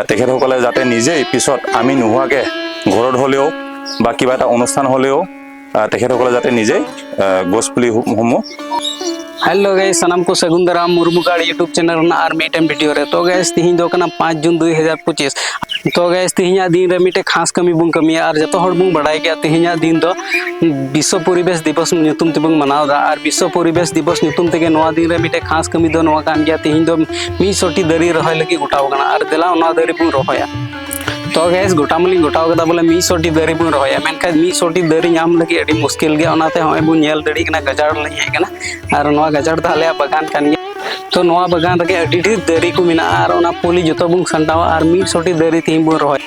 তেখেতসকলে যাতে নিজেই পিছত আমি নোহোৱাকে ঘৰত হলেও বা কিবা এটা অনুষ্ঠান হলেও তেখেতসকলে যাতে নিজেই গছপুলিসমূহ। हेलो गाइस सनम को सगुंदराम मुर्मुगाड़ यूट्यूब चैनल और मिटम वीडियो रे तो गाइस तिहिं दो कना 5 जून 2025 तो गाइस तिहिं दिन रे मिटे खास कमी बुं कमी और जतो हर बुं बड़ाई गया तिहिं दिन दो विश्व परिवेश दिवस ᱧᱩᱛᱩᱢ तेबुं मनाव दा और विश्व परिवेश दिवस ᱧᱩᱛᱩᱢ तेगे नोआ दिन रे मिटे खास कमी दो नोआ कान गया तिहिं दो 100टी दरी रहोय लगी गोटाव कना और देला ओना दरी बुं रहोया। तो गैस गोटामली गोटाव कदा बोले 100टी दरी बुं रहोया मेनखान 100टी दरी नाम लगी अड़ी मुश्किल गया ओनाते होय बुं नेल दड़ी कना गजाड़ लई हे कना और नोआ गजाड़ दा आले बागान कान गया। तो नोआ बागान रे अड़ी ढेर दरी को मिना और ओना पोली जतो बुं संटावा और 100टी दरी तिहिं बुं रहोय।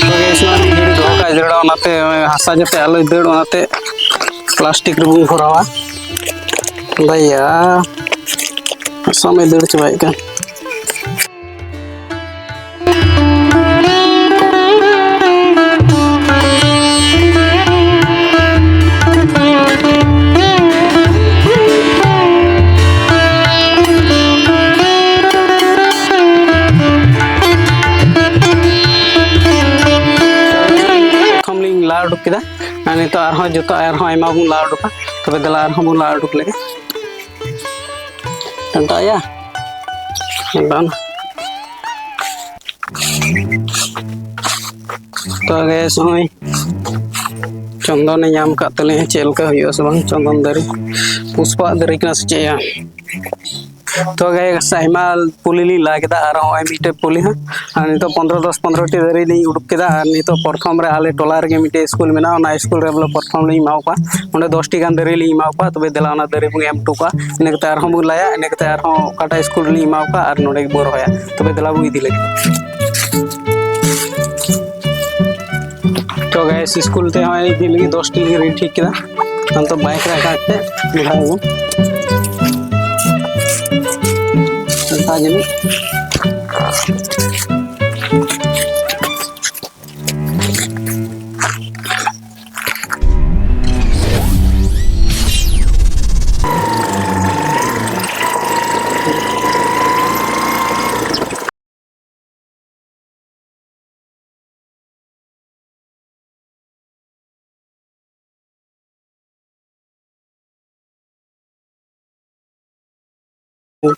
तो गैस नोनी गिड़ी दो का जड़ा ओनाते हासा जते आलो दड़ ओनाते प्लास्टिक रे बुं भरावा भैया समय दड़ चबाई का। लाड़ उडुक किदा आने तो आरहों जतो आरहों आयमा बुं लाड़ उडुका तबे दला आरहों बुं लाड़ उडुक लेगे टंटाया बान। तो गैस होय चंदन ने नाम का तले चेलका हुयो से बांग चंदन दरी पुष्पा दरी कना से चेया। तो गैस आयमा पुलिली ला केदा आर होय मिटे पुली हा आनी तो 15-10-15टी दरी ली उडुक केदा आनी तो प्रथम रे आले टोला रे मिटे स्कूल मेना ओना स्कूल रे बोले प्रथम ली माव का ओंडे 10टी गान दरी ली माव का तबे देला ओना दरी बुं एम टुका इने कते आर हम लाया इने कते आर हम काटा स्कूल ली माव का आर नोडे बोर होया तबे देला बुं इदी लगे। तो गैस स्कूल ते होय इदी लगी 10टी ली ठीक केदा हम तो बाइक रे काटते बिठाओ ताजनी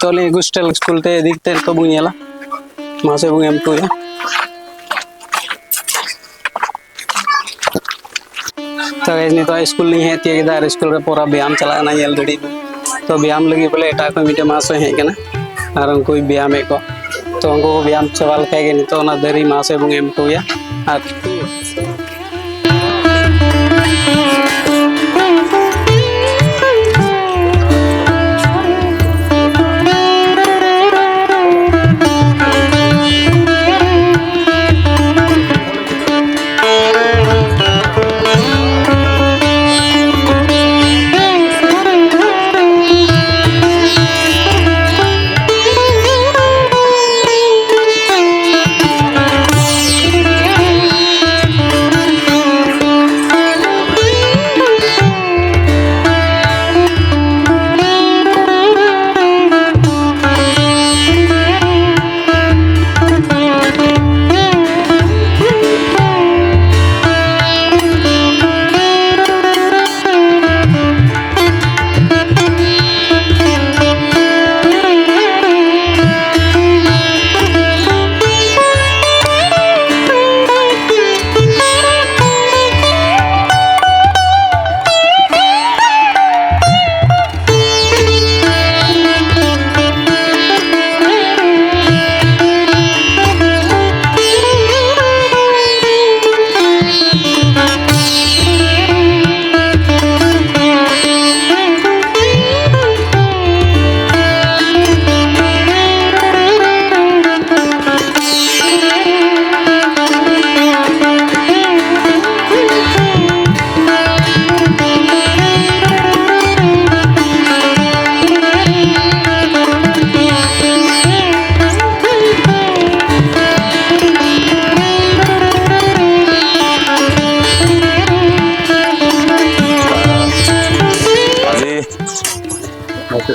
तो ले गुस्टल स्कूल ते दिखते तो बुनियाला मासे बुं एम टू या। तो ऐसे तो स्कूल नहीं है तिया किदा स्कूल रे पूरा व्यायाम चला ना येल दड़ी तो व्यायाम लगी बोले एटा को मिटे मासे है केना और उनको व्यायाम एको तो उनको व्यायाम चवाल के नि तो ना दरी मासे बुं एम टू या और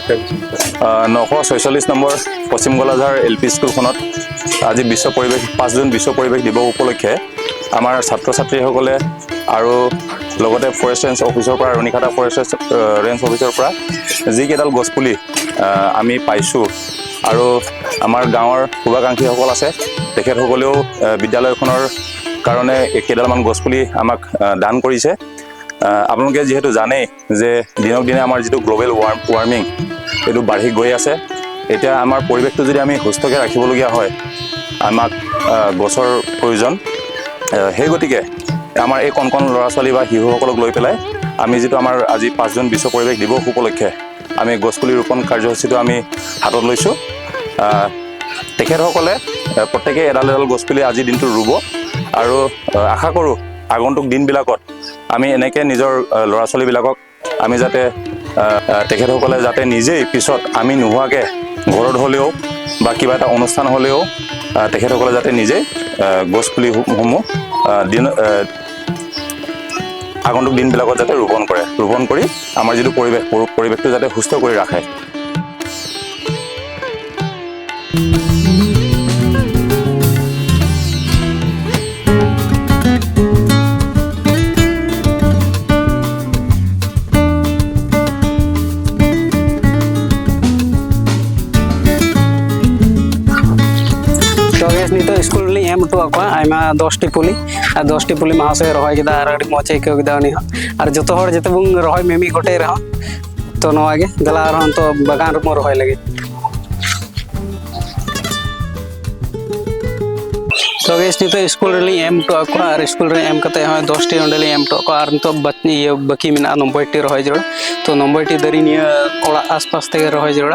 946 নম্বৰ পশ্চিম গলাঝাৰ LP স্কুলখনত আজি বিশ্ব পৰিৱেশ 5 জুন বিশ্ব পৰিৱেশ দিৱস উপলক্ষে আমাৰ ছাত্ৰ ছাত্ৰীসকলে আৰু লগতে ফৰেষ্ট ৰেঞ্জ অফিচৰ পৰা ৰণিখাটা ফৰেষ্ট ৰেঞ্জ অফিচৰ পৰা যিকেইডাল গছপুলি আমি পাইছোঁ আৰু আমাৰ গাঁৱৰ শুভাকাংক্ষীসকল আছে তেখেতসকলেও বিদ্যালয়খনৰ কাৰণে কেইডালমান গছপুলি আমাক দান কৰিছে। আপোনালোকে যিহেতু জানেই যে দিনক দিনে আমাৰ যিটো গ্ল'বেল ৱাৰ্মিং এইটো বাঢ়ি গৈ আছে। এতিয়া আমাৰ পৰিৱেশটো যদি আমি সুস্থকৈ ৰাখিবলগীয়া হয় আমাক গছৰ প্ৰয়োজন। সেই গতিকে আমাৰ এই কণ কণ ল'ৰা ছোৱালী বা শিশুসকলক লৈ পেলাই আমি যিটো আমাৰ আজি 5 জুন বিশ্ব পৰিৱেশ দিৱস উপলক্ষে আমি গছপুলি ৰোপণ কাৰ্যসূচীটো আমি হাতত লৈছোঁ। তেখেতসকলে প্ৰত্যেকেই এডাল এডাল গছপুলি আজিৰ দিনটো ৰুব আৰু আশা কৰোঁ আগন্তুক দিনবিলাকত আমি এনেকৈ নিজৰ ল'ৰা ছোৱালীবিলাকক আমি যাতে তেখেতসকলে যাতে নিজেই পিছত আমি নোহোৱাকৈ ঘৰত হ'লেও বা কিবা এটা অনুষ্ঠান হ'লেও তেখেতসকলে যাতে নিজেই গছপুলিসমূহ আগন্তুক দিনবিলাকত যাতে ৰোপণ কৰি আমাৰ যিটো পৰিৱেশটো যাতে সুস্থ কৰি ৰাখে। नितो स्कूल ली एम टू आको आयमा 10टी पुली और 10टी पुली महाशय रहाय केदा और अड़ी मौज आइकाव केदा उनी और जतो हर जते बुंग रहाय मेमी गोटे रहा तो नवा गे गला रहा तो बागान रुमो रहाय लगे। तो गैस नितो स्कूल ली एम टू आको और स्कूल रे एम कते है 10टी ओंडे एम टू आको और नितो बचनी ये बाकी मेना 90टी रहाय जरूर तो 90टी दरी निया ओड़ा आसपास ते रहाय जरूर।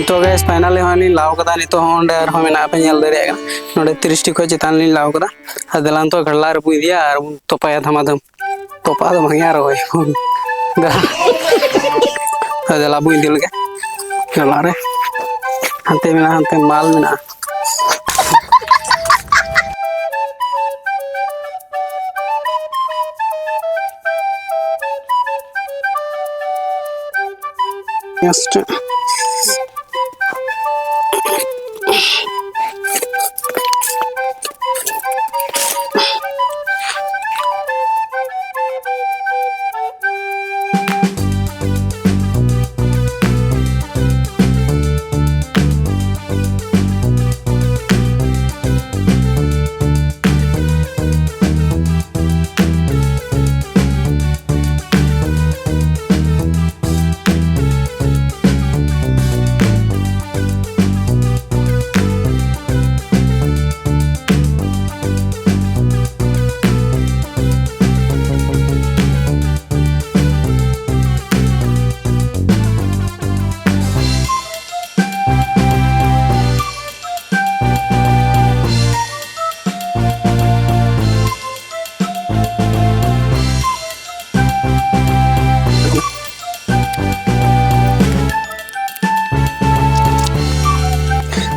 तो गैस फाइनली हानि लाव कदा नितो होंडे और हमें पे नेल दरे नोडे 30 टी खो चितान ली लाव कदा अदलान तो घडला रे पुई दिया और तोपाया धमाधम तोपा दम हया रोय दा अदला बुई दिल के गला रे हांते में हांते माल में नेक्स्ट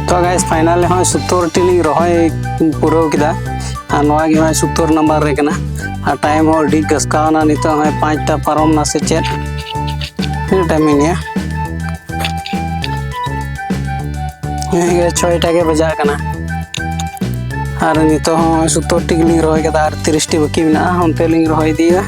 तो गाइस फाइनल हाँ 70 टी रही पूरा किदा नवा 70 नंबर रे कना टाइम हो डी गसकावना नितो है 5टा पारम ना से चेक टाइम इन ये 6टा के बजा कना और नितो 70 टी लिंग रही कदा और 30 टी बाकी मेना उनते लिंग रही दिया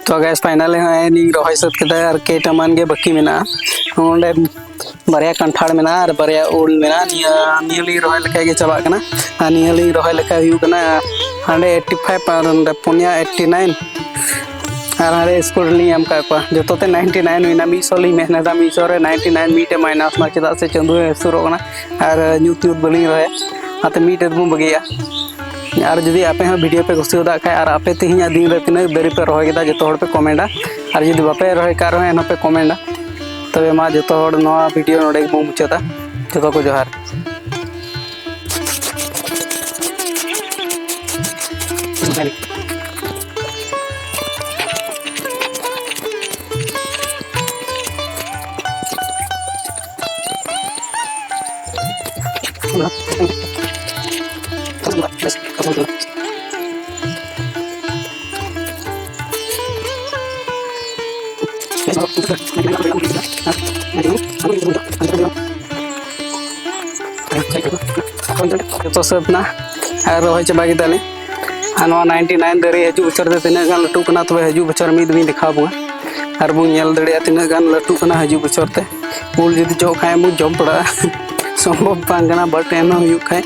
तो गैस फाइनल रही सद के केटमान के बाकी में बारे कंठाड़ में और बारे उल में रही लेके चलना रही हाँ 85 और पुनिया 89 और हाँ स्कोर एम का जोते 99 हुई 100 मेहनत 100 99 मीटे माइनस चेदा से चांदो सुरोना और यूत बलिंग रहे आते मीटे बो बगिया और जुदी आपे हाँ वीडियो पे कुछ खाए और आपे तीन दिन रे तीन दारी पे रहे जो पे कमेंटा और जुदी बापे रहे का रहे पे कमेंटा तबे मा जो वीडियो नोड़े बो मुचादा जो को जोहार तो सबना रही चाबा के 99 दारे हजू बचर तीना गान लटू कना तबे हजू बचर मिद भी देखा बुआ और बो नेल दड़िया तीना गान लटू कना हजू बचर ते उल जदि जो खाए मु जम पड़ा संभव बांगना बट एनो हुई खाए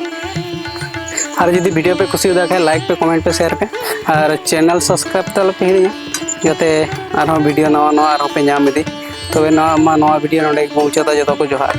और जदि वीडियो पे खुशी होता है लाइक पे कमेंट पे शेयर पे और चैनल सब्सक्राइब तो पे जाते आरो वीडियो नवा नवा आरो पे नाम इदी तबे नवा वीडियो नोडे मुचादा जतो को जोहार।